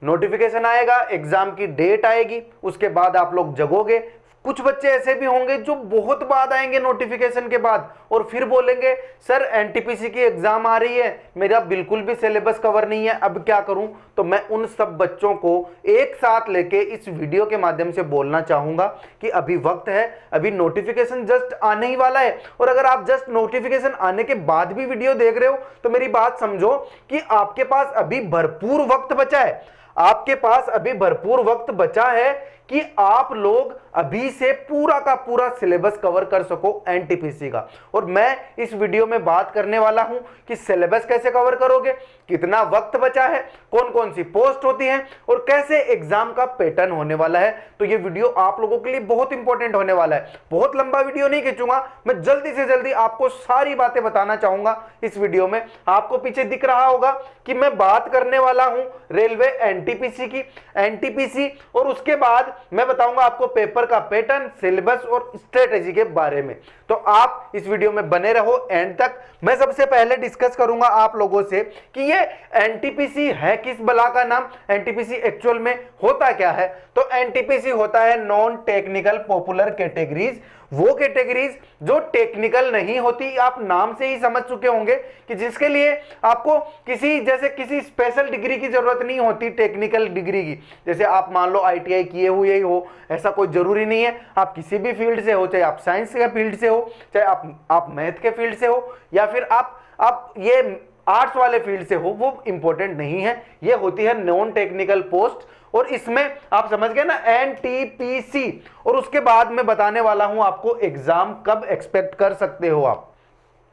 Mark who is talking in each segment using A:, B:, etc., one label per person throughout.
A: Notification आएगा, exam की date आएगी, उसके बाद आप लोग जगोगे। कुछ बच्चे ऐसे भी होंगे जो बहुत बाद आएंगे नोटिफिकेशन के बाद और फिर बोलेंगे सर एनटीपीसी की एग्जाम आ रही है, मेरा बिल्कुल भी सिलेबस कवर नहीं है, अब क्या करूं। तो मैं उन सब बच्चों को एक साथ लेके इस वीडियो के माध्यम से बोलना चाहूंगा कि अभी वक्त है, अभी नोटिफिकेशन जस्ट आने ही वाला है। और अगर आप जस्ट नोटिफिकेशन आने के बाद भी वीडियो देख रहे हो तो मेरी बात समझो कि आपके पास अभी भरपूर वक्त बचा है, आपके पास अभी भरपूर वक्त बचा है कि आप लोग अभी से पूरा का पूरा सिलेबस कवर कर सको एनटीपीसी का। और मैं इस वीडियो में बात करने वाला हूं कि सिलेबस कैसे कवर करोगे, कितना वक्त बचा है, कौन कौन सी पोस्ट होती है और कैसे एग्जाम का पैटर्न होने वाला है। तो ये वीडियो आप लोगों के लिए बहुत इंपॉर्टेंट होने वाला है। बहुत लंबा वीडियो नहीं खींचूंगा, मैं जल्दी से जल्दी आपको सारी बातें बताना चाहूंगा इस वीडियो में। आपको पीछे दिख रहा होगा कि मैं बात करने वाला हूं रेलवे एनटीपीसी की, एनटीपीसी, और उसके बाद मैं बताऊंगा आपको पेपर का पैटर्न, सिलेबस और स्ट्रेटेजी के बारे में। तो आप इस वीडियो में बने रहो एंड तक। मैं सबसे पहले डिस्कस करूंगा आप लोगों से कि ये एनटीपीसी है किस बला का नाम, एनटीपीसी एक्चुअल में होता क्या है। तो एनटीपीसी होता है नॉन टेक्निकल पॉपुलर कैटेगरीज, वो कैटेगरीज जो टेक्निकल नहीं होती। आप नाम से ही समझ चुके होंगे कि जिसके लिए आपको किसी स्पेशल डिग्री की जरूरत नहीं होती, टेक्निकल डिग्री की। जैसे आप मान लो आईटीआई किए हुए ही हो, ऐसा कोई जरूरी नहीं है। आप किसी भी फील्ड से हो, चाहे आप साइंस के फील्ड से हो, चाहे आप मैथ के फील्ड से हो, या फिर आप ये आर्ट्स वाले फील्ड से हो, वो इंपॉर्टेंट नहीं है। ये होती है नॉन टेक्निकल पोस्ट। और इसमें आप समझ गए ना एनटीपीसी। और उसके बाद मैं बताने वाला हूं आपको एग्जाम कब एक्सपेक्ट कर सकते हो आप।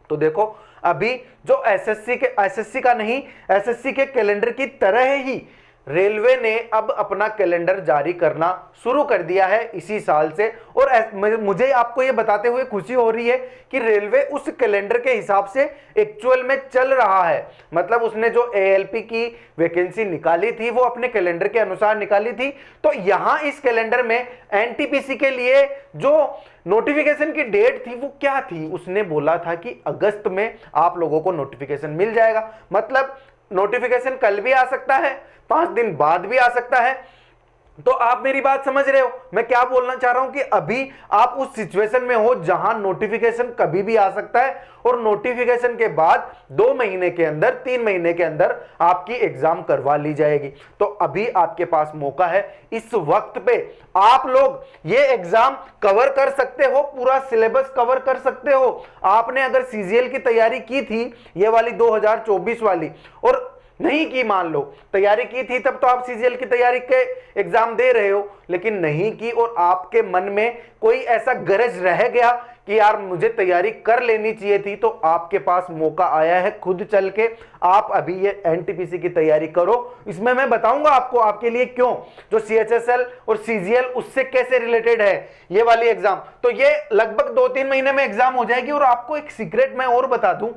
A: तो देखो अभी जो एसएससी का नहीं, एसएससी के कैलेंडर की तरह ही रेलवे ने अब अपना कैलेंडर जारी करना शुरू कर दिया है इसी साल से। और मुझे आपको यह बताते हुए खुशी हो रही है कि रेलवे उस कैलेंडर के हिसाब से एक्चुअल में चल रहा है। मतलब उसने जो एएलपी की वैकेंसी निकाली थी वो अपने कैलेंडर के अनुसार निकाली थी। तो यहां इस कैलेंडर में एनटीपीसी के लिए जो नोटिफिकेशन की डेट थी वो क्या थी, उसने बोला था कि अगस्त में आप लोगों को नोटिफिकेशन मिल जाएगा। मतलब नोटिफिकेशन कल भी आ सकता है, 5 दिन बाद भी आ सकता है। तो आप मेरी बात समझ रहे हो मैं क्या बोलना चाह रहा हूं कि अभी आप उस सिचुएशन में हो जहां नोटिफिकेशन कभी भी आ सकता है। और नोटिफिकेशन के बाद 2 महीने के अंदर, 3 महीने के अंदर आपकी एग्जाम करवा ली जाएगी। तो अभी आपके पास मौका है, इस वक्त पे आप लोग ये एग्जाम कवर कर सकते हो, पूरा सिलेबस कवर कर सकते हो। आपने अगर सीजीएल की तैयारी की थी, ये वाली 2024 वाली, और नहीं की, मान लो तैयारी की थी तब तो आप सीजीएल की तैयारी के एग्जाम दे रहे हो, लेकिन नहीं की और आपके मन में कोई ऐसा गरज रह गया कि यार मुझे तैयारी कर लेनी चाहिए थी, तो आपके पास मौका आया है खुद चल के। आप अभी ये एनटीपीसी की तैयारी करो। इसमें मैं बताऊंगा आपको आपके लिए क्यों, जो सीएचएसएल और सीजीएल उससे कैसे रिलेटेड है ये वाली एग्जाम। तो ये लगभग 2-3 महीने में एग्जाम हो जाएगी। और आपको एक सीक्रेट मैं और बता दूं,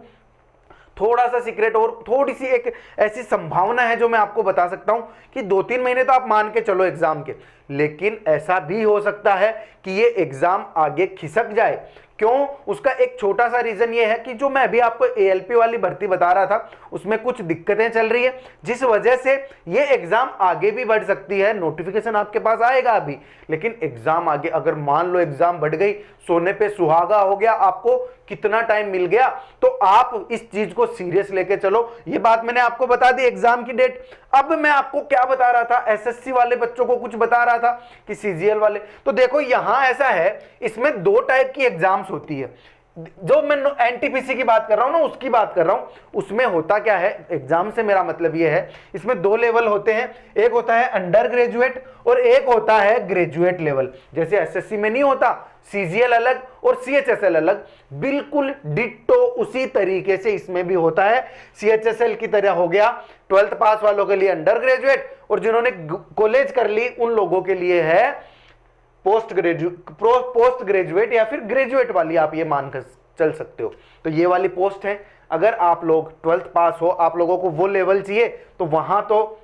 A: थोड़ा सा सीक्रेट और थोड़ी सी एक ऐसी संभावना है जो मैं आपको बता सकता हूं कि 2-3 महीने तो आप मान के चलो एग्जाम के, लेकिन ऐसा भी हो सकता है कि ये एग्जाम आगे खिसक जाए। क्यों? उसका एक छोटा सा रीजन ये है कि जो मैं अभी आपको एएलपी वाली भर्ती बता रहा था उसमें कुछ दिक्कतें चल रही है, जिस वजह से ये एग्जाम आगे भी बढ़ सकती है। नोटिफिकेशन आपके पास आएगा अभी, लेकिन एग्जाम आगे, अगर मान लो एग्जाम बढ़ गई, सोने पे सुहागा हो गया, आपको कितना टाइम मिल गया, तो आप इस चीज को सीरियस लेके चलो। ये बात मैंने आपको बता दी एग्जाम की डेट। अब मैं आपको क्या बता रहा था, एसएससी वाले बच्चों को कुछ बता रहा था कि सीजीएल वाले। तो देखो यहां ऐसा है, इसमें 2 टाइप की एग्जाम्स होती है। जो मैं एनटीपीसी की बात कर रहा हूं ना, उसकी बात कर रहा हूं। उसमें होता क्या है, एग्जाम से मेरा मतलब यह है, इसमें 2 लेवल होते हैं। एक होता है अंडर ग्रेजुएट और एक होता है ग्रेजुएट लेवल। जैसे एसएससी में नहीं होता, सीजीएल अलग और सीएचएसएल अलग, बिल्कुल डिट्टो उसी तरीके से इसमें भी होता है। सीएचएसएल की तरह हो गया 12th पास वालों के लिए अंडर ग्रेजुएट, और जिन्होंने कॉलेज कर ली उन लोगों के लिए है पोस्ट ग्रेजुएट या फिर ग्रेजुएट वाली, आप ये मानकर चल सकते हो। तो ये वाली पोस्ट है। अगर आप लोग 12th पास हो, आप लोगों को वो लेवल चाहिए, तो वहां तो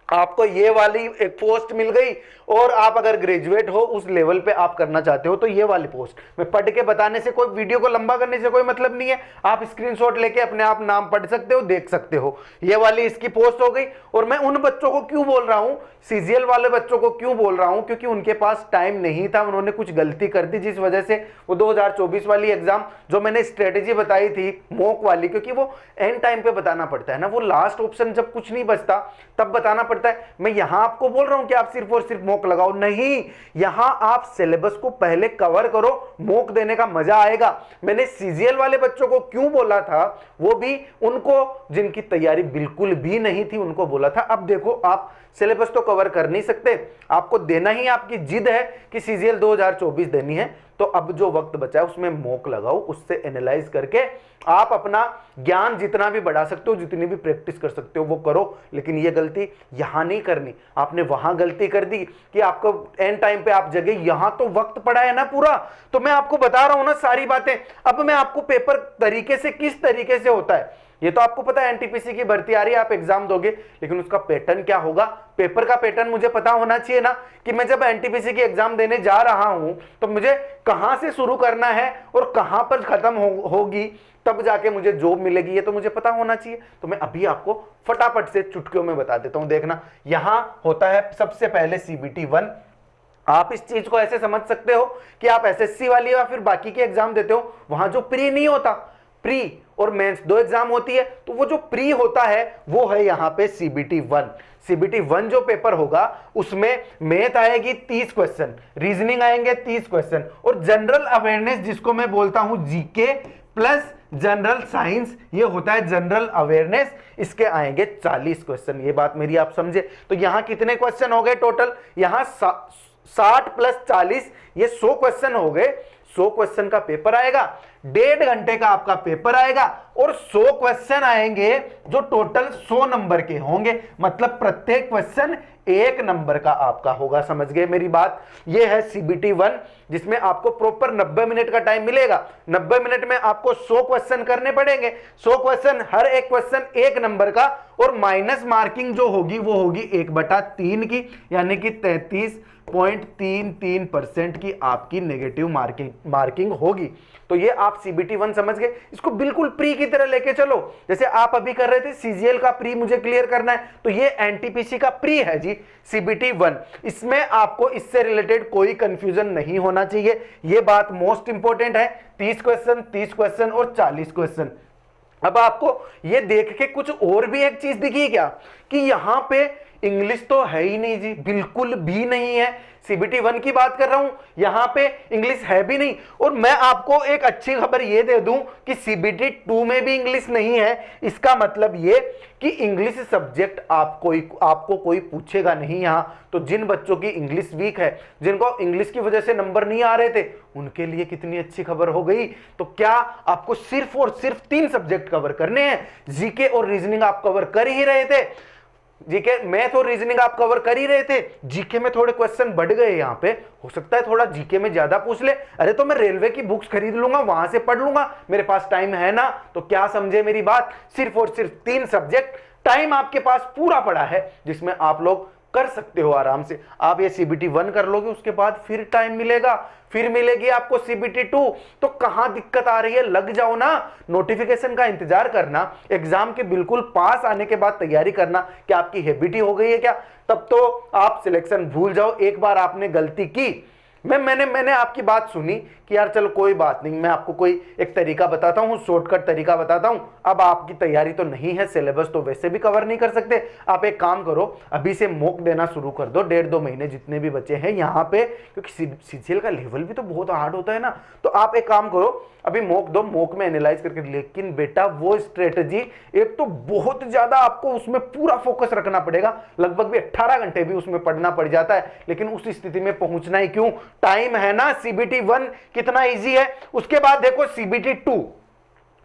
A: आपको ये वाली एक पोस्ट मिल गई, और आप अगर ग्रेजुएट हो उस लेवल पे आप करना चाहते हो तो ये वाली पोस्ट। मैं पढ़ के बताने से, कोई वीडियो को लंबा करने से कोई मतलब नहीं है, आप स्क्रीनशॉट लेके अपने आप नाम पढ़ सकते हो, देख सकते हो। ये वाली इसकी पोस्ट हो गई। और मैं उन बच्चों को क्यों बोल रहा हूं, सीजीएल वाले बच्चों को क्यों बोल रहा हूं, क्योंकि उनके पास टाइम नहीं था, उन्होंने कुछ गलती कर दी जिस वजह से वो 2024 वाली एग्जाम जो मैंने स्ट्रेटेजी बताई थी मॉक वाली, क्योंकि वो एंड टाइम पे बताना पड़ता है ना, वो लास्ट ऑप्शन जब कुछ नहीं बचता तब बताना पड़ता है। मैं यहां आपको बोल रहा हूं कि आप सिर्फ और सिर्फ मॉक लगाओ, नहीं, यहां आप सिलेबस को पहले कवर करो, मॉक देने का मजा आएगा। मैंने सीजीएल वाले बच्चों को क्यों बोला था, वो भी उनको जिनकी तैयारी बिल्कुल भी नहीं थी उनको बोला था। अब देखो, आप सिलेबस तो कवर कर नहीं सकते, आपको देना ही, आपकी जिद है कि सीजीएल 2024 देनी है, तो अब जो वक्त बचा है उसमें मॉक लगाओ, उससे एनालाइज करके आप अपना ज्ञान जितना भी बढ़ा सकते हो, जितनी भी प्रैक्टिस कर सकते हो वो करो। लेकिन ये गलती यहां नहीं करनी, आपने वहां गलती कर दी कि आपको एंड टाइम पे आप जगह, यहां तो वक्त पड़ा है ना पूरा, तो मैं आपको बता रहा हूं ना सारी बातें। अब मैं आपको पेपर तरीके से, किस तरीके से होता है ये तो आपको पता है, एनटीपीसी की भर्ती आ रही है, आप एग्जाम दोगे, लेकिन उसका पैटर्न क्या होगा, पेपर का पैटर्न मुझे पता होना चाहिए ना, कि मैं जब एनटीपीसी की एग्जाम देने जा रहा हूं तो मुझे कहां से शुरू करना है और कहां पर खत्म होगी, तब जाके मुझे जॉब मिलेगी, ये तो मुझे पता होना चाहिए। तो मैं अभी आपको फटाफट से चुटकियों में बता देता हूं। देखना, यहां होता है सबसे पहले सीबीटी 1। आप इस चीज को ऐसे समझ सकते हो कि आप एसएससी वाली या फिर बाकी के एग्जाम देते हो, वहां जो प्री नहीं होता, प्री और मेंस दो एग्जाम होती है, तो वो जो प्री होता है वो है यहां पे सीबीटी 1। सीबीटी 1 जो पेपर होगा उसमें मैथ आएगी 30 क्वेश्चन, रीजनिंग आएंगे 30 क्वेश्चन, और जनरल अवेयरनेस जिसको मैं बोलता हूं जीके प्लस जनरल साइंस, ये होता है जनरल अवेयरनेस, इसके आएंगे 40 क्वेश्चन। ये बात मेरी आप समझे। तो यहां कितने क्वेश्चन हो गए टोटल, यहां 60 प्लस 40, ये 100 क्वेश्चन हो गए। 100 क्वेश्चन का पेपर आएगा, 1.5 घंटे का आपका पेपर आएगा, और 100 क्वेश्चन आएंगे जो टोटल 100 नंबर के होंगे, मतलब प्रत्येक क्वेश्चन 1 नंबर का आपका होगा। समझ गए मेरी बात। यह है सीबीटी 1, जिसमें आपको प्रॉपर 90 मिनट का टाइम मिलेगा। 90 मिनट में आपको 100 क्वेश्चन करने पड़ेंगे, 100 क्वेश्चन, हर एक क्वेश्चन 1 नंबर का, और माइनस मार्किंग जो होगी वो होगी 1/3 की, यानी कि 33.33% की आपकी नेगेटिव मार्किंग होगी। तो ये आप सीबीटी 1 समझ गए। इसको बिल्कुल प्री की तरह लेके चलो, जैसे आप अभी कर रहे थे सीजीएल का प्री मुझे क्लियर करना है, तो ये एनटीपीसी का प्री है जी, सीबीटी 1। इसमें आपको इससे रिलेटेड कोई कंफ्यूजन नहीं होना चाहिए, ये बात मोस्ट इंपॉर्टेंट है। 30 क्वेश्चन और 40 क्वेश्चन। अब आपको ये देख के कुछ और भी एक चीज दिखी क्या, कि यहां पे इंग्लिश तो है ही नहीं जी, बिल्कुल भी नहीं है। सीबीटी 1 की बात कर रहा हूं, यहां पे इंग्लिश है भी नहीं। और मैं आपको एक अच्छी खबर ये दे दूं कि सीबीटी 2 में भी इंग्लिश नहीं है। इसका मतलब ये कि इंग्लिश सब्जेक्ट आपको कोई पूछेगा नहीं यहां। तो जिन बच्चों की इंग्लिश वीक है, जिनको इंग्लिश की वजह से नंबर नहीं आ रहे थे, उनके लिए कितनी अच्छी खबर हो गई। तो क्या आपको सिर्फ और सिर्फ 3 सब्जेक्ट कवर करने हैं, जीके और रीजनिंग आप कवर कर ही रहे थे, जीके मैथ और रीजनिंग आप कवर कर ही रहे थे, जीके में थोड़े क्वेश्चन बढ़ गए, यहां पे हो सकता है थोड़ा जीके में ज्यादा पूछ ले, अरे तो मैं रेलवे की बुक्स खरीद लूंगा, वहां से पढ़ लूंगा, मेरे पास टाइम है ना। तो क्या समझे मेरी बात, सिर्फ और सिर्फ 3 सब्जेक्ट, टाइम आपके पास पूरा पड़ा है जिसमें आप लोग कर सकते हो आराम से। आप ये सीबीटी 1 कर लोगे, उसके बाद फिर टाइम मिलेगा, फिर मिलेगी आपको सीबीटी 2। तो कहां दिक्कत आ रही है, लग जाओ ना, नोटिफिकेशन का इंतजार करना, एग्जाम के बिल्कुल पास आने के बाद तैयारी करना। क्या आपकी हैबिट ही हो गई है क्या, तब तो आप सिलेक्शन भूल जाओ। एक बार आपने गलती की, मैंने आपकी बात सुनी कि यार चलो कोई बात नहीं, मैं आपको कोई एक तरीका बताता हूं, शॉर्टकट तरीका बताता हूं। अब आपकी तैयारी तो नहीं है, सिलेबस तो वैसे भी कवर नहीं कर सकते, आप एक काम करो, अभी से मॉक देना शुरू कर दो, 1.5-2 महीने जितने भी बचे हैं यहाँ पे, क्योंकि सीजीएल का लेवल भी तो बहुत हार्ड होता है ना। तो आप एक काम करो, अभी मॉक दो, मॉक में एनालाइज करके। लेकिन बेटा वो स्ट्रेटजी, एक तो बहुत ज्यादा आपको उसमें पूरा फोकस रखना पड़ेगा, लगभग भी 18 घंटे भी उसमें पढ़ना पड़ जाता है, लेकिन उस स्थिति में पहुंचना ही क्यों, टाइम है ना। सीबीटी 1 कितना इजी है, उसके बाद देखो सीबीटी 2,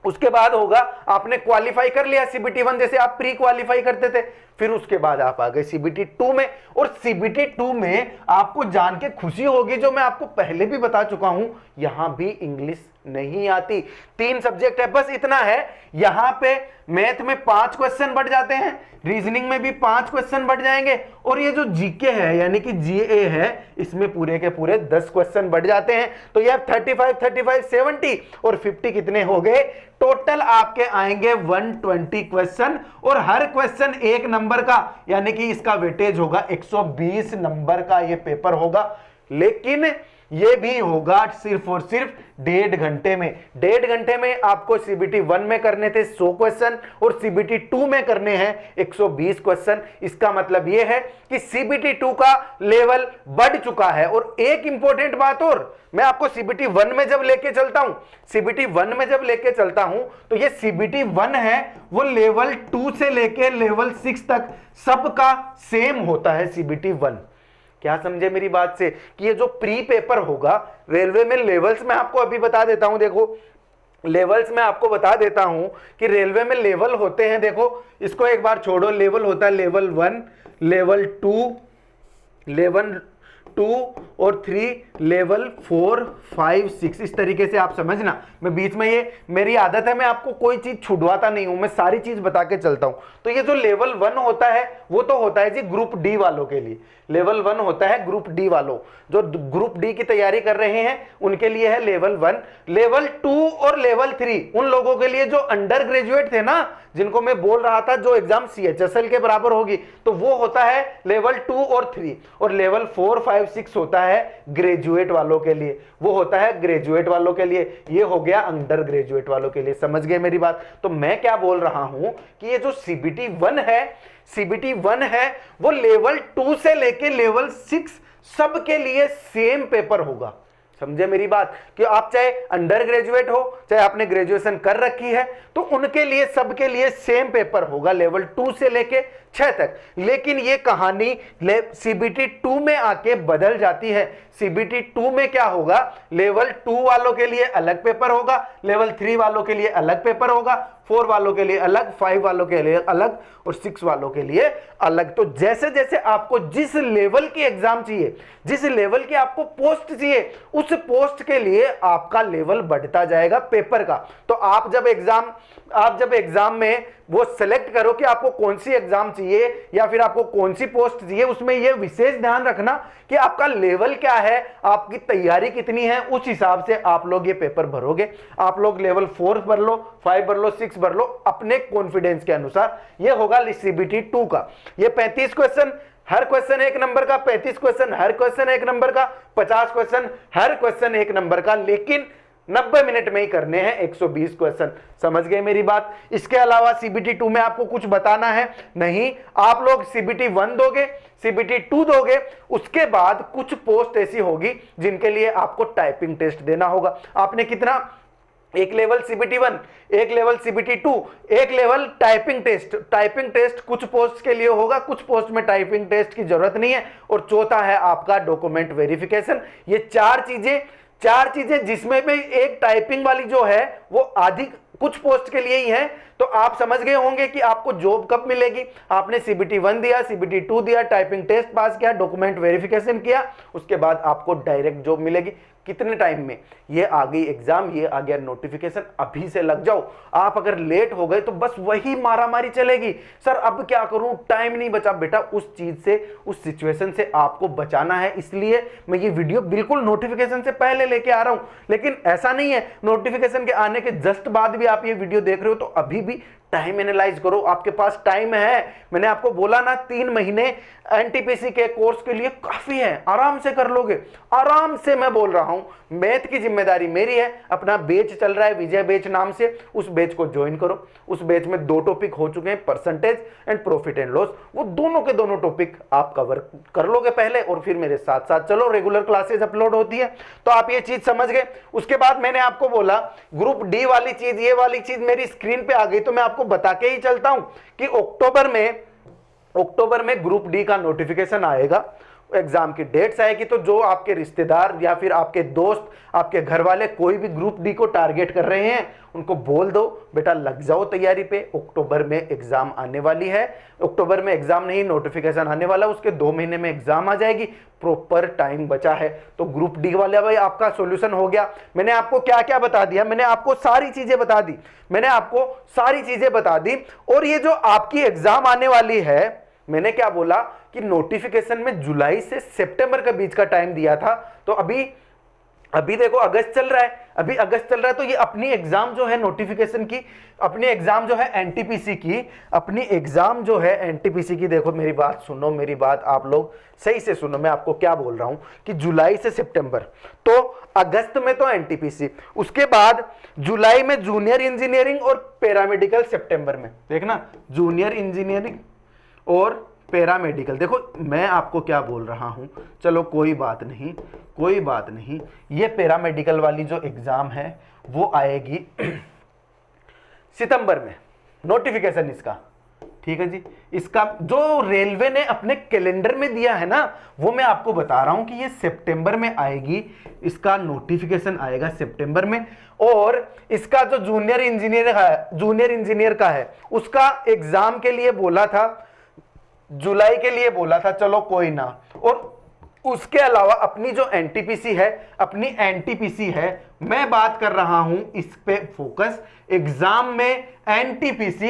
A: उसके बाद होगा, आपने क्वालिफाई कर लिया सीबीटी 1, जैसे आप प्री क्वालिफाई करते थे, फिर उसके बाद आप आ गए सीबीटी 2 में। और सीबीटी 2 में आपको जान के खुशी होगी, जो मैं आपको पहले भी बता चुका हूं, यहां भी इंग्लिश नहीं आती। 3 सब्जेक्ट है, बस इतना है। यहां पे मैथ में 5 क्वेश्चन बढ़ जाते हैं, रीजनिंग में भी 5 क्वेश्चन बढ़ जाएंगे, और ये जो जीके है यानी कि जीए है, इसमें पूरे के पूरे 10 क्वेश्चन बढ़ जाते हैं। तो ये 35 35 70 और 50 कितने हो गए? टोटल आपके आएंगे 120 क्वेश्चन, और हर क्वेश्चन 1 नंबर का, यानी कि इसका वेटेज होगा 120 नंबर का ये पेपर होगा। लेकिन ये भी होगा सिर्फ और सिर्फ 1.5 घंटे में। 1.5 घंटे में आपको सीबीटी 1 में करने थे 100 क्वेश्चन, और सीबीटी 2 में करने हैं 120 क्वेश्चन। इसका मतलब ये है कि सीबीटी 2 का लेवल बढ़ चुका है। और एक इंपॉर्टेंट बात और, मैं आपको सीबीटी 1 में जब लेके चलता हूं, सीबीटी 1 में जब लेके चलता हूं, तो ये सीबीटी 1 है वो लेवल 2 से लेके लेवल 6 तक सबका सेम होता है। सीबीटी 1, क्या समझे मेरी बात से, कि ये जो प्री पेपर होगा रेलवे में, लेवल्स में आपको अभी बता देता हूं। देखो लेवल्स में आपको बता देता हूं कि रेलवे में लेवल होते हैं। देखो इसको एक बार छोड़ो, लेवल होता है लेवल 1, लेवल 2, लेवल 2 और 3, लेवल 4, 5, 6, इस तरीके से आप समझना। मैं बीच में, ये मेरी आदत है, मैं आपको कोई चीज छुड़वाता नहीं हूं, मैं सारी चीज बता के चलता हूं। तो ये जो लेवल 1 होता है वो तो होता है जी ग्रुप डी वालों के लिए। लेवल 1 होता है ग्रुप डी वालों, जो ग्रुप डी की तैयारी कर रहे हैं उनके लिए है लेवल 1। लेवल 2 और लेवल 3 उन लोगों के लिए जो अंडर ग्रेजुएट थे ना, जिनको मैं बोल रहा था जो एग्जाम सीएचएसएल के बराबर होगी, तो वो होता है लेवल 2 और 3। और लेवल 4, 5, 6 होता है ग्रेजुएट वालों के लिए, वो होता है ग्रेजुएट वालों के लिए। ये हो गया अंडर ग्रेजुएट वालों के लिए। समझ गए मेरी बात? तो मैं क्या बोल रहा हूं कि ये जो सीबीटी 1 है, सीबीटी 1 है वो लेवल 2 से लेके लेवल 6 सबके लिए सेम पेपर होगा। समझे मेरी बात? कि आप चाहे अंडर ग्रेजुएट हो, चाहे आपने ग्रेजुएशन कर रखी है, तो उनके लिए सबके लिए सेम पेपर होगा लेवल 2 से लेके 6 तक। लेकिन ये कहानी सीबीटी 2 में आके बदल जाती है। सीबीटी 2 में क्या होगा, लेवल 2 वालों के लिए अलग पेपर होगा, लेवल 3 वालों के लिए अलग पेपर होगा, 4 वालों के लिए अलग, 5 वालों के लिए अलग, और 6 वालों के लिए अलग। तो जैसे जैसे आपको जिस लेवल की एग्जाम चाहिए, जिस लेवल की आपको पोस्ट चाहिए, उस पोस्ट के लिए आपका लेवल बढ़ता जाएगा पेपर का। तो आप जब एग्जाम में वो सेलेक्ट करो कि आपको कौन सी एग्जाम चाहिए या फिर आपको कौन सी पोस्ट चाहिए, उसमें ये विशेष ध्यान रखना कि आपका लेवल क्या है, आपकी तैयारी कितनी है, उस हिसाब से आप लोग ये पेपर भरोगे। आप लोग लेवल 4 भर लो, 5 भर लो, 6 भर लो, अपने कॉन्फिडेंस के अनुसार। ये होगा सीबीटी 2 का। ये 35 क्वेश्चन, हर क्वेश्चन 1 नंबर का, 35 क्वेश्चन हर क्वेश्चन 1 नंबर का, 50 क्वेश्चन हर क्वेश्चन 1 नंबर का, लेकिन 90 मिनट में ही करने हैं 120 क्वेश्चन। समझ गए मेरी बात? इसके अलावा सीबीटी 2 में आपको कुछ बताना है नहीं। आप लोग सीबीटी 1 दोगे, सीबीटी 2 दोगे, उसके बाद कुछ पोस्ट ऐसी होगी जिनके लिए आपको टाइपिंग टेस्ट देना होगा। आपने कितना, एक लेवल सीबीटी 1, एक लेवल सीबीटी 2, एक level typing test. Typing test कुछ पोस्ट के लिए होगा, कुछ पोस्ट में टाइपिंग टेस्ट की जरूरत नहीं है। और चौथा है आपका डॉक्यूमेंट वेरिफिकेशन। ये चार चीजें जिसमें भी एक टाइपिंग वाली जो है वो आधी कुछ पोस्ट के लिए ही है। तो आप समझ गए होंगे कि आपको जॉब कब मिलेगी। आपने सीबीटी 1 दिया, सीबीटी 2 दिया, टाइपिंग टेस्ट पास किया, डॉक्यूमेंट वेरिफिकेशन किया, उसके बाद आपको डायरेक्ट जॉब मिलेगी। कितने टाइम में? ये आ गई एग्जाम, ये आ गया नोटिफिकेशन, अभी से लग जाओ। आप अगर लेट हो गए तो बस वही मारामारी चलेगी। सर अब क्या करूं, टाइम नहीं बचा। बेटा उस चीज से, उस सिचुएशन से आपको बचाना है, इसलिए मैं ये वीडियो बिल्कुल नोटिफिकेशन से पहले लेके आ रहा हूं। लेकिन ऐसा नहीं है नोटिफिकेशन के आने के जस्ट बाद भी आप ये वीडियो देख रहे हो, तो अभी भी टाइम एनालाइज करो, आपके पास टाइम है। मैंने आपको बोला ना 3 महीने एनटीपीसी के कोर्स के लिए काफी है, आराम से कर लोगे, आराम से। मैं बोल रहा हूं मैथ की जिम्मेदारी मेरी है। अपना बैच चल रहा है विजय बैच नाम से, उस बैच को ज्वाइन करो। उस बैच में 2 टॉपिक हो चुके हैं, percentage and profit and loss. वो दोनों के दोनों टॉपिक आप कवर कर लोगे पहले, और फिर मेरे साथ साथ चलो। रेगुलर क्लासेस अपलोड होती है, तो आप ये चीज समझ गए। उसके बाद मैंने आपको बोला ग्रुप डी वाली चीज, ये वाली चीज मेरी स्क्रीन पे आ गई, तो मैं आपको बता के ही चलता हूं कि अक्टूबर में ग्रुप डी का नोटिफिकेशन आएगा। एग्जाम की डेट्स आएगी तो जो आपके रिश्तेदार या फिर आपके दोस्त, आपके घर वाले कोई भी ग्रुप डी को टारगेट कर रहे हैं, उनको बोल दो बेटा लग जाओ तैयारी पे, अक्टूबर में एग्जाम आने वाली है। अक्टूबर में एग्जाम नहीं, नोटिफिकेशन आने वाला, उसके 2 महीने में एग्जाम आ जाएगी, प्रॉपर टाइम बचा है। तो ग्रुप डी वाले भाई आपका सॉल्यूशन हो गया। मैंने आपको क्या क्या बता दिया, मैंने आपको सारी चीजें बता दी, मैंने आपको सारी चीजें बता दी। और ये जो आपकी एग्जाम आने वाली है, मैंने क्या बोला कि नोटिफिकेशन में जुलाई से सितंबर के बीच का टाइम दिया था। तो अभी देखो अगस्त चल रहा है, अभी अगस्त चल रहा है, तो ये अपनी एग्जाम जो है नोटिफिकेशन की, अपनी एग्जाम जो है एनटीपीसी की, अपनी एग्जाम जो है एनटीपीसी की, देखो मेरी बात सुनो, मेरी बात आप लोग सही से सुनो, मैं आपको क्या बोल रहा हूं कि जुलाई से सितंबर, तो अगस्त में तो एनटीपीसी, उसके बाद जुलाई में जूनियर इंजीनियरिंग और पैरामेडिकल, सितंबर में देखना जूनियर इंजीनियरिंग और पैरामेडिकल। देखो मैं आपको क्या बोल रहा हूं, चलो कोई बात नहीं, कोई बात नहीं, ये पैरामेडिकल वाली जो एग्जाम है वो आएगी सितंबर में, नोटिफिकेशन इसका, ठीक है जी। इसका जो रेलवे ने अपने कैलेंडर में दिया है ना, वो मैं आपको बता रहा हूं कि ये सितंबर में आएगी, इसका नोटिफिकेशन आएगा सितंबर में। और इसका जो जूनियर इंजीनियर का है, उसका एग्जाम के लिए बोला था, जुलाई के लिए बोला था, चलो कोई ना। और उसके अलावा अपनी जो एनटीपीसी है, अपनी एनटीपीसी है, मैं बात कर रहा हूं इस पे फोकस, एग्जाम में एनटीपीसी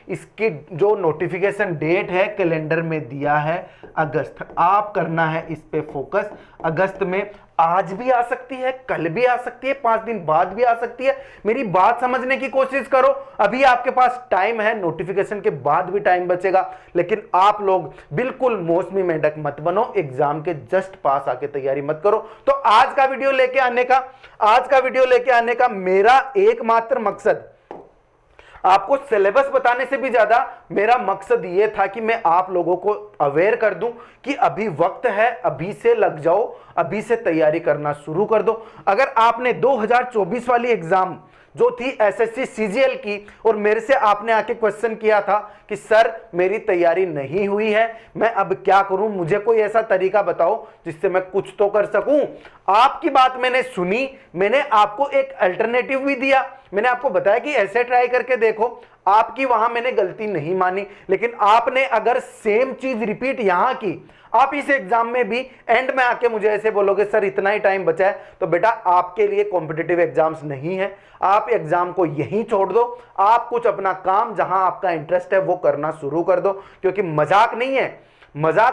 A: इसकी जो नोटिफिकेशन डेट है कैलेंडर में दिया है अगस्त, आप करना है इस पे फोकस। अगस्त में आज भी आ सकती है, कल भी आ सकती है, 5 दिन बाद भी आ सकती है, मेरी बात समझने की कोशिश करो। अभी आपके पास टाइम है, नोटिफिकेशन के बाद भी टाइम बचेगा, लेकिन आप लोग बिल्कुल मौसमी मेंढक मत बनो, एग्जाम के जस्ट पास आके तैयारी मत करो। तो आज का वीडियो लेके आने का मेरा एकमात्र मकसद, आपको सिलेबस बताने से भी ज्यादा मेरा मकसद यह था कि मैं आप लोगों को अवेयर कर दूं कि अभी वक्त है, अभी से लग जाओ, अभी से तैयारी करना शुरू कर दो। अगर आपने 2024 वाली एग्जाम जो थी एसएससी सीजीएल की, और मेरे से आपने आके क्वेश्चन किया था कि सर मेरी तैयारी नहीं हुई है, मैं अब क्या करूं, मुझे कोई ऐसा तरीका बताओ जिससे मैं कुछ तो कर सकूं। आपकी बात मैंने सुनी, मैंने आपको एक अल्टरनेटिव भी दिया, मैंने आपको बताया कि ऐसे ट्राई करके देखो, आपकी वहां मैंने गलती नहीं मानी। लेकिन आपने अगर सेम चीज रिपीट यहां की, आप इस एग्जाम में भी एंड में आके मुझे ऐसे बोलोगे सर इतना ही टाइम बचा है, तो बेटा आपके लिए कॉम्पिटिटिव एग्जाम्स नहीं है, आप एग्जाम को यहीं छोड़ दो, आप कुछ अपना काम जहां आपका इंटरेस्ट है वो करना शुरू कर दो। क्योंकि मजाक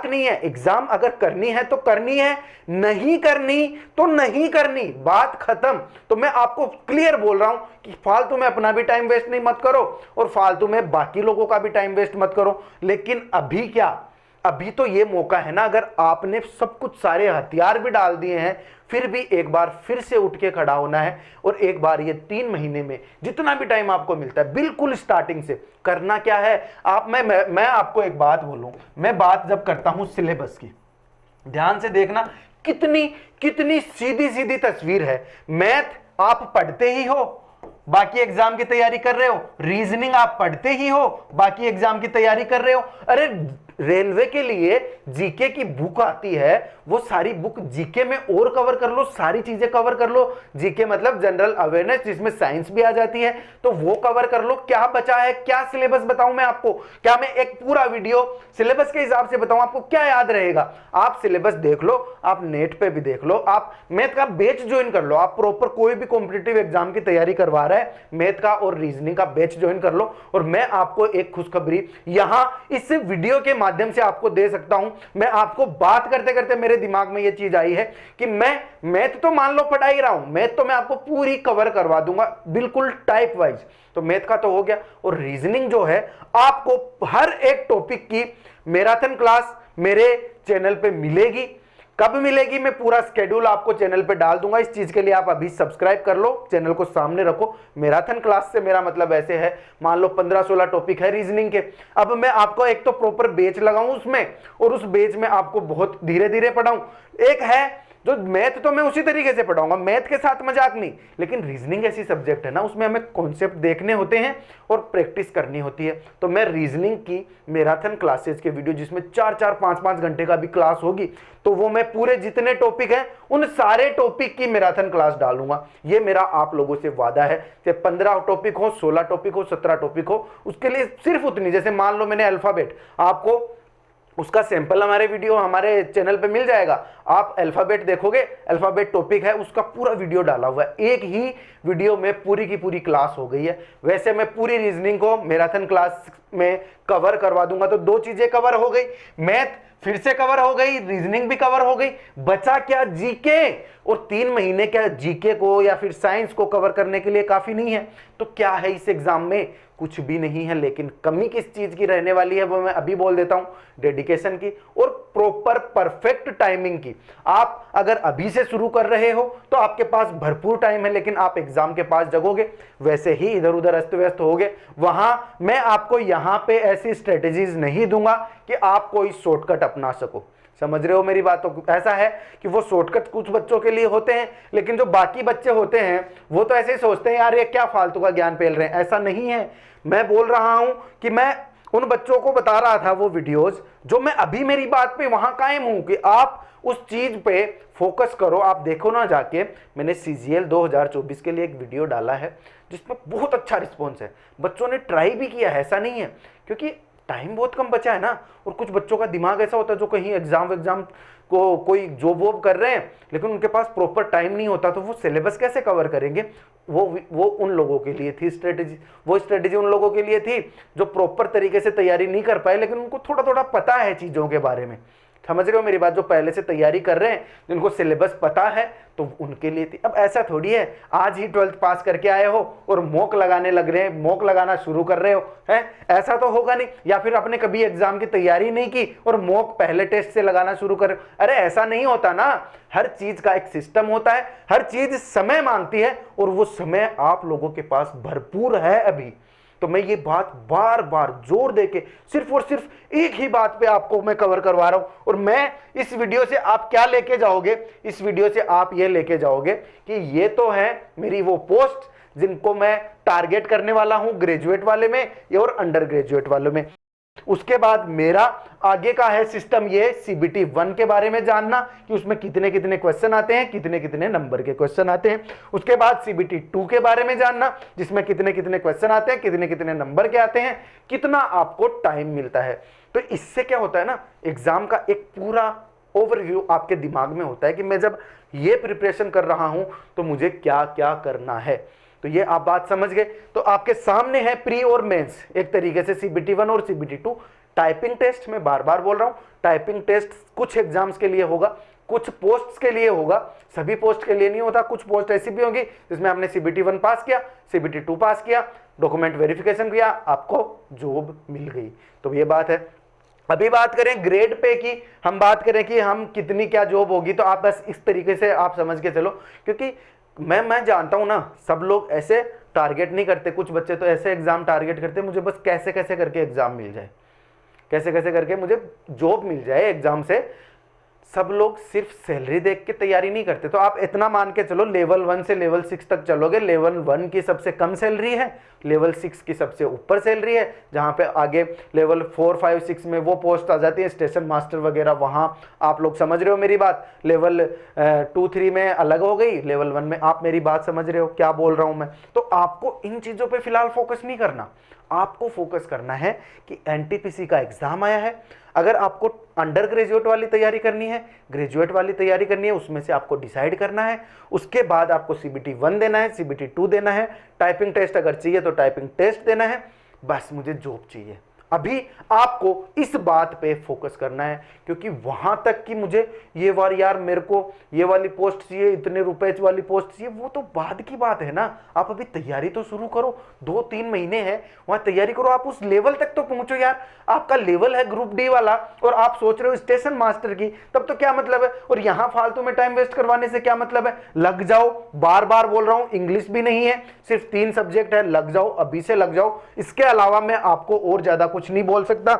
A: नहीं है, एग्जाम अगर करनी है तो करनी है, नहीं करनी तो नहीं करनी, बात खत्म। तो मैं आपको क्लियर बोल रहा हूं कि फालतू में अपना भी टाइम वेस्ट नहीं मत करो और फालतू में बाकी लोगों का भी टाइम वेस्ट मत करो। लेकिन अभी क्या, अभी तो ये मौका है ना, अगर आपने सब कुछ सारे हथियार भी डाल दिए हैं, फिर भी एक बार फिर से उठ के खड़ा होना है। और एक बार ये 3 महीने में जितना भी टाइम आपको मिलता है, बिल्कुल स्टार्टिंग से करना क्या है। मैं आपको एक बात बोलूं, मैं बात जब करता हूं सिलेबस की, ध्यान से देखना, कितनी सीधी सीधी तस्वीर है। मैथ आप पढ़ते ही हो, बाकी एग्जाम की तैयारी कर रहे हो, रीजनिंग आप पढ़ते ही हो, बाकी एग्जाम की तैयारी कर रहे हो। अरे रेलवे के लिए जीके की बुक आती है, वो सारी बुक जीके में और कवर कर लो, सारी चीजें कवर कर लो। जीके मतलब जनरल अवेयरनेस, जिसमें साइंस भी आ जाती है, तो वो कवर कर लो। क्या बचा है, क्या सिलेबस बताऊं मैं आपको, क्या मैं एक पूरा वीडियो सिलेबस के हिसाब से बताऊं, आपको क्या याद रहेगा। आप सिलेबस देख लो, आप नेट पे भी देख लो, आप मैथ का बैच ज्वाइन कर लो, आप प्रॉपर कोई भी कॉम्पिटिटिव एग्जाम की तैयारी करवा रहा है, मैथ का और रीजनिंग का बैच ज्वाइन कर लो। और मैं आपको एक खुशखबरी यहां इस वीडियो के माध्यम से आपको दे सकता हूं। मैं आपको बात करते करते मेरे दिमाग में यह चीज आई है कि मैं मैथ तो मान लो पढ़ा ही रहा हूं, मैथ तो मैं आपको पूरी कवर करवा दूंगा बिल्कुल टाइप वाइज, तो मैथ का तो हो गया। और रीजनिंग जो है, आपको हर एक टॉपिक की मैराथन क्लास मेरे चैनल पे मिलेगी। कब मिलेगी, मैं पूरा स्केड्यूल आपको चैनल पे डाल दूंगा। इस चीज के लिए आप अभी सब्सक्राइब कर लो, चैनल को सामने रखो। मैराथन क्लास से मेरा मतलब ऐसे है, मान लो 15-16 टॉपिक है रीजनिंग के, अब मैं आपको एक तो प्रॉपर बैच लगाऊं उसमें, और उस बैच में आपको बहुत धीरे धीरे पढ़ाऊं। एक है जो मैथ तो मैं उसी तरीके से पढ़ाऊंगा, मैथ के साथ मजाक नहीं, लेकिन रीजनिंग ऐसी सब्जेक्ट है ना, उसमें हमें कॉन्सेप्ट देखने होते हैं और प्रैक्टिस करनी होती है। तो मैं रीजनिंग की मैराथन क्लासेस के वीडियो, जिसमें 4-4, 5-5 घंटे का भी क्लास होगी, तो वो मैं पूरे जितने टॉपिक हैं उन सारे टॉपिक की मैराथन क्लास डालूंगा। ये मेरा आप लोगों से वादा है, चाहे 15 टॉपिक हो, 16 टॉपिक हो, 17 टॉपिक हो, उसके लिए सिर्फ उतनी, जैसे मान लो मैंने अल्फाबेट, आपको उसका सैंपल हमारे वीडियो हमारे चैनल पे मिल जाएगा, आप अल्फाबेट देखोगे, अल्फाबेट टॉपिक है, उसका पूरा वीडियो डाला हुआ है, एक ही वीडियो में पूरी की पूरी क्लास हो गई है। वैसे मैं पूरी रीजनिंग को मैराथन क्लास में कवर करवा दूंगा, तो 2 चीजें कवर हो गई, मैथ फिर से कवर हो गई, रीजनिंग भी कवर हो गई, बचा क्या, जीके। और 3 महीने क्या जीके को या फिर साइंस को कवर करने के लिए काफी नहीं है। तो क्या है इस एग्जाम में, कुछ भी नहीं है, लेकिन कमी किस चीज की रहने वाली है वो मैं अभी बोल देता हूं, डेडिकेशन की और प्रॉपर परफेक्ट टाइमिंग की। आप अगर अभी से शुरू कर रहे हो तो आपके पास भरपूर टाइम है, लेकिन आप एग्जाम के पास जगोगे, वैसे ही इधर उधर अस्त व्यस्त होगे। वहां मैं आपको यहां पे ऐसी स्ट्रेटेजीज नहीं दूंगा कि आप कोई शॉर्टकट अपना सको। समझ रहे हो मेरी बातों को? ऐसा है कि वो शॉर्टकट कुछ बच्चों के लिए होते हैं, लेकिन जो बाकी बच्चे होते हैं वो तो ऐसे ही सोचते हैं यार ये क्या फालतू का ज्ञान पेल रहे हैं। ऐसा नहीं है। मैं बोल रहा हूं कि मैं उन बच्चों को बता रहा था वो वीडियोस, जो मैं अभी मेरी बात पे वहां कायम हूं कि आप उस चीज पे फोकस करो। आप देखो ना जाके, मैंने सीजीएल 2024 के लिए एक वीडियो डाला है जिसमें बहुत अच्छा रिस्पॉन्स है, बच्चों ने ट्राई भी किया है। ऐसा नहीं है, क्योंकि टाइम बहुत कम बचा है ना, और कुछ बच्चों का दिमाग ऐसा होता है जो कहीं एग्जाम को कोई जॉब वॉब कर रहे हैं, लेकिन उनके पास प्रॉपर टाइम नहीं होता, तो वो सिलेबस कैसे कवर करेंगे। वो उन लोगों के लिए थी स्ट्रेटेजी, वो स्ट्रेटेजी उन लोगों के लिए थी जो प्रॉपर तरीके से तैयारी नहीं कर पाए, लेकिन उनको थोड़ा थोड़ा पता है चीज़ों के बारे में। समझ रहे हो मेरी बात? जो पहले से तैयारी कर रहे हैं, जिनको सिलेबस पता है, तो उनके लिए थी। अब ऐसा थोड़ी है आज ही 12th पास करके आए हो और मॉक लगाने लग रहे हैं, मॉक लगाना शुरू कर रहे हो, हैं? ऐसा तो होगा नहीं। या फिर आपने कभी एग्जाम की तैयारी नहीं की और मॉक पहले टेस्ट से लगाना शुरू कर, अरे ऐसा नहीं होता ना। हर चीज का एक सिस्टम होता है, हर चीज समय मांगती है, और वो समय आप लोगों के पास भरपूर है अभी। तो मैं ये बात बार बार जोर देके सिर्फ और सिर्फ एक ही बात पे आपको मैं कवर करवा रहा हूं। और मैं इस वीडियो से आप क्या लेके जाओगे, इस वीडियो से आप ये लेके जाओगे कि ये तो है मेरी वो पोस्ट जिनको मैं टारगेट करने वाला हूं ग्रेजुएट वाले में और अंडर ग्रेजुएट वालों में। उसके बाद मेरा आगे का है सिस्टम ये सीबीटी 1 के बारे में जानना कि उसमें कितने कितने क्वेश्चन आते हैं, कितने कितने नंबर के क्वेश्चन आते हैं। उसके बाद सीबीटी 2 के बारे में जानना, जिसमें कितने कितने क्वेश्चन आते हैं, कितने कितने नंबर के आते हैं, कितना आपको टाइम मिलता है। तो इससे क्या होता है ना, एग्जाम का एक पूरा ओवरव्यू आपके दिमाग में होता है कि मैं जब ये प्रिपरेशन कर रहा हूं तो मुझे क्या क्या करना है। तो ये आप बात समझ गए। तो आपके सामने है प्री और मेंस, एक तरीके से सीबीटी 1 और सीबीटी 2। टाइपिंग टेस्ट मैं बार बार बोल रहा हूं, टाइपिंग टेस्ट कुछ एग्जाम्स के लिए होगा, कुछ पोस्ट्स के लिए होगा, सभी पोस्ट के लिए नहीं होता। कुछ पोस्ट ऐसी भी होगी जिसमें आपने सीबीटी 1 पास किया, सीबीटी 2 पास किया, डॉक्यूमेंट वेरिफिकेशन किया, आपको जॉब मिल गई। तो ये बात है। अभी बात करें ग्रेड पे की, हम बात करें कि हम कितनी क्या जॉब होगी, तो आप बस इस तरीके से आप समझ के चलो, क्योंकि मैं जानता हूं ना सब लोग ऐसे टारगेट नहीं करते। कुछ बच्चे तो ऐसे एग्जाम टारगेट करते मुझे बस कैसे कैसे करके एग्जाम मिल जाए, कैसे कैसे करके मुझे जॉब मिल जाए एग्जाम से। सब लोग सिर्फ सैलरी देख के तैयारी नहीं करते। तो आप इतना मान के चलो लेवल 1 से लेवल 6 तक चलोगे, लेवल 1 की सबसे कम सैलरी है, लेवल 6 की सबसे ऊपर सैलरी है, जहां पे आगे लेवल 4, 5, 6 में वो पोस्ट आ जाती है स्टेशन मास्टर वगैरह, वहां आप लोग समझ रहे हो मेरी बात। लेवल 2, 3 में अलग हो गई, लेवल 1 में आप मेरी बात समझ रहे हो क्या बोल रहा हूं मैं। तो आपको इन चीजों पर फिलहाल फोकस नहीं करना, आपको फोकस करना है कि एनटीपीसी का एग्जाम आया है। अगर आपको अंडर ग्रेजुएट वाली तैयारी करनी है, ग्रेजुएट वाली तैयारी करनी है, उसमें से आपको डिसाइड करना है। उसके बाद आपको सीबीटी 1 देना है, सीबीटी 2 देना है, टाइपिंग टेस्ट अगर चाहिए तो टाइपिंग टेस्ट देना है। बस मुझे जॉब चाहिए। अभी आपको इस बात पे फोकस करना है, क्योंकि वहां तक कि मुझे ये बार यार मेरे को ये वाली पोस्ट चाहिए, इतने रुपए वाली पोस्ट चाहिए, वो तो बाद की बात है ना। आप अभी तैयारी तो शुरू करो, 2-3 महीने हैं वहां तैयारी करो, आप उस लेवल तक तो पहुंचो यार। आपका लेवल है ग्रुप डी वाला और आप सोच रहे हो स्टेशन मास्टर की, तब तो क्या मतलब है। और यहां फालतू में टाइम वेस्ट करवाने से क्या मतलब है। लग जाओ, बार बार बोल रहा हूं, इंग्लिश भी नहीं है, सिर्फ 3 सब्जेक्ट है, लग जाओ, अभी से लग जाओ। इसके अलावा मैं आपको और ज्यादा कुछ नहीं बोल सकता।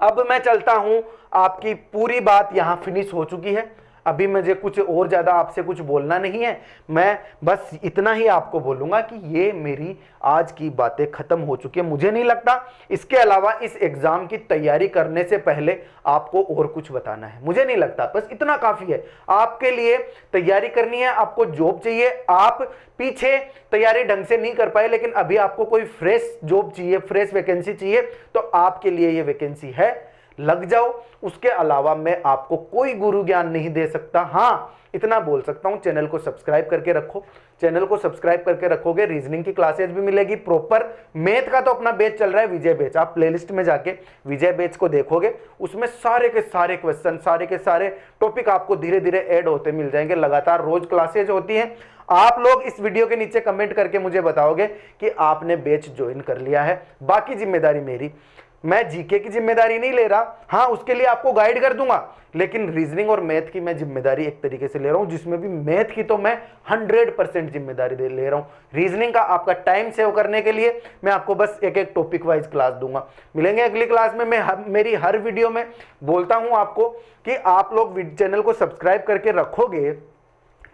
A: अब मैं चलता हूं, आपकी पूरी बात यहां फिनिश हो चुकी है। अभी मुझे कुछ और ज़्यादा आपसे कुछ बोलना नहीं है, मैं बस इतना ही आपको बोलूँगा कि ये मेरी आज की बातें ख़त्म हो चुकी है। मुझे नहीं लगता इसके अलावा इस एग्ज़ाम की तैयारी करने से पहले आपको और कुछ बताना है, मुझे नहीं लगता, बस इतना काफ़ी है। आपके लिए तैयारी करनी है, आपको जॉब चाहिए, आप पीछे तैयारी ढंग से नहीं कर पाए लेकिन अभी आपको कोई फ्रेश जॉब चाहिए, फ्रेश वैकेंसी चाहिए, तो आपके लिए ये वैकेंसी है, लग जाओ। उसके अलावा मैं आपको कोई गुरु ज्ञान नहीं दे सकता। हाँ, इतना बोल सकता हूं, चैनल को सब्सक्राइब करके रखो। चैनल को सब्सक्राइब करके रखोगे, रीजनिंग की क्लासेज भी मिलेगी प्रॉपर। मैथ का तो अपना बैच चल रहा है, विजय बैच, आप प्लेलिस्ट में जाके विजय बैच को देखोगे, उसमें सारे के सारे क्वेश्चन, सारे के सारे टॉपिक आपको धीरे धीरे ऐड होते मिल जाएंगे। लगातार रोज क्लासेज होती हैं। आप लोग इस वीडियो के नीचे कमेंट करके मुझे बताओगे कि आपने बैच ज्वाइन कर लिया है। बाकी जिम्मेदारी मेरी, मैं जीके की जिम्मेदारी नहीं ले रहा, हाँ उसके लिए आपको गाइड कर दूंगा, लेकिन रीजनिंग और मैथ की मैं जिम्मेदारी एक तरीके से ले रहा हूं, जिसमें भी मैथ की तो मैं 100% जिम्मेदारी ले रहा हूं। रीजनिंग का आपका टाइम सेव करने के लिए मैं आपको बस एक एक टॉपिक वाइज क्लास दूंगा। मिलेंगे अगली क्लास में। मैं मेरी हर वीडियो में बोलता हूं आपको कि आप लोग चैनल को सब्सक्राइब करके रखोगे,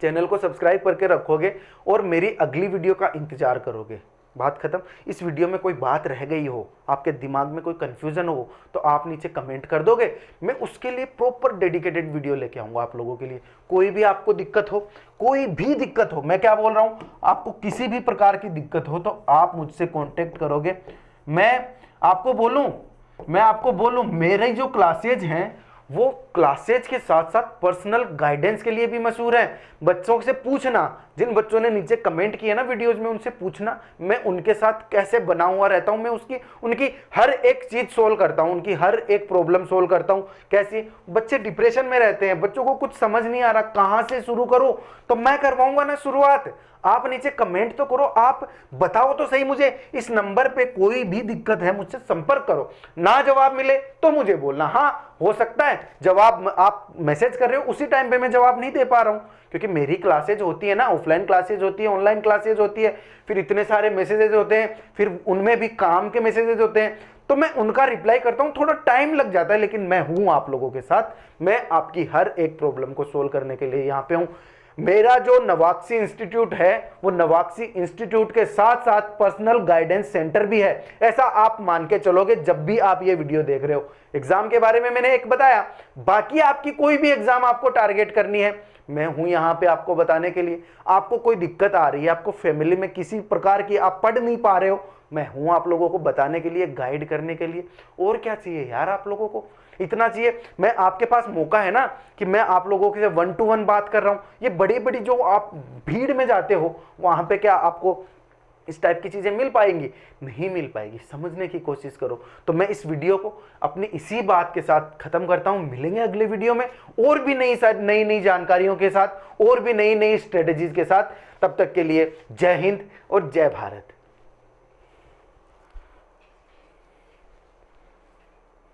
A: चैनल को सब्सक्राइब करके रखोगे और मेरी अगली वीडियो का इंतजार करोगे। बात खत्म। इस वीडियो में कोई बात रह गई हो, आपके दिमाग में कोई कंफ्यूजन हो, तो आप नीचे कमेंट कर दोगे, मैं उसके लिए प्रॉपर डेडिकेटेड वीडियो लेके आऊंगा आप लोगों के लिए। कोई भी आपको दिक्कत हो, कोई भी दिक्कत हो, मैं क्या बोल रहा हूं, आपको किसी भी प्रकार की दिक्कत हो तो आप मुझसे कॉन्टेक्ट करोगे। मैं आपको बोलूं मेरे जो क्लासेज हैं वो क्लासेज के साथ साथ पर्सनल गाइडेंस के लिए भी मशहूर है। बच्चों से पूछना, जिन बच्चों ने नीचे कमेंट किए ना वीडियोस में, उनसे पूछना मैं उनके साथ कैसे बना हुआ रहता हूं, मैं उनकी हर एक चीज सोल्व करता हूं, उनकी हर एक प्रॉब्लम सोल्व करता हूं। कैसी, बच्चे डिप्रेशन में रहते हैं, बच्चों को कुछ समझ नहीं आ रहा, कहां से शुरू करूं, तो मैं करवाऊंगा ना शुरुआत। आप नीचे कमेंट तो करो, आप बताओ तो सही मुझे, इस नंबर पे कोई भी दिक्कत है मुझसे संपर्क करो। ना जवाब मिले तो मुझे बोलना, हाँ हो सकता है जवाब आप मैसेज कर रहे हो उसी टाइम पे मैं जवाब नहीं दे पा रहा हूं, क्योंकि मेरी क्लासेज होती है ना, ऑफलाइन क्लासेज होती है, ऑनलाइन क्लासेज होती है, फिर इतने सारे मैसेजेस होते हैं, फिर उनमें भी काम के मैसेजेस होते हैं, तो मैं उनका रिप्लाई करता हूं, थोड़ा टाइम लग जाता है, लेकिन मैं हूं आप लोगों के साथ। मैं आपकी हर एक प्रॉब्लम को सोल्व करने के लिए यहां पे हूं। मेरा जो नवाक्सी इंस्टीट्यूट है वो नवाक्सी इंस्टीट्यूट के साथ साथ पर्सनल गाइडेंस सेंटर भी है, ऐसा आप मान के चलोगे जब भी आप ये वीडियो देख रहे हो। एग्जाम के बारे में मैंने एक बताया, बाकी आपकी कोई भी एग्जाम आपको टारगेट करनी है, मैं हूं यहां पे आपको बताने के लिए। आपको कोई दिक्कत आ रही है, आपको फैमिली में किसी प्रकार की, आप पढ़ नहीं पा रहे हो, मैं हूं आप लोगों को बताने के लिए, गाइड करने के लिए। और क्या चाहिए यार आप लोगों को, इतना चाहिए। मैं आपके पास मौका है ना कि मैं आप लोगों के 1 to 1 बात कर रहा हूं। ये बड़ी बड़ी जो आप भीड़ में जाते हो वहां पे क्या आपको इस टाइप की चीजें मिल पाएंगी? नहीं मिल पाएगी। समझने की कोशिश करो। तो मैं इस वीडियो को अपनी इसी बात के साथ खत्म करता हूं। मिलेंगे अगले वीडियो में और भी नई जानकारियों के साथ, और भी नई स्ट्रेटेजीज के साथ। तब तक के लिए जय हिंद और जय भारत।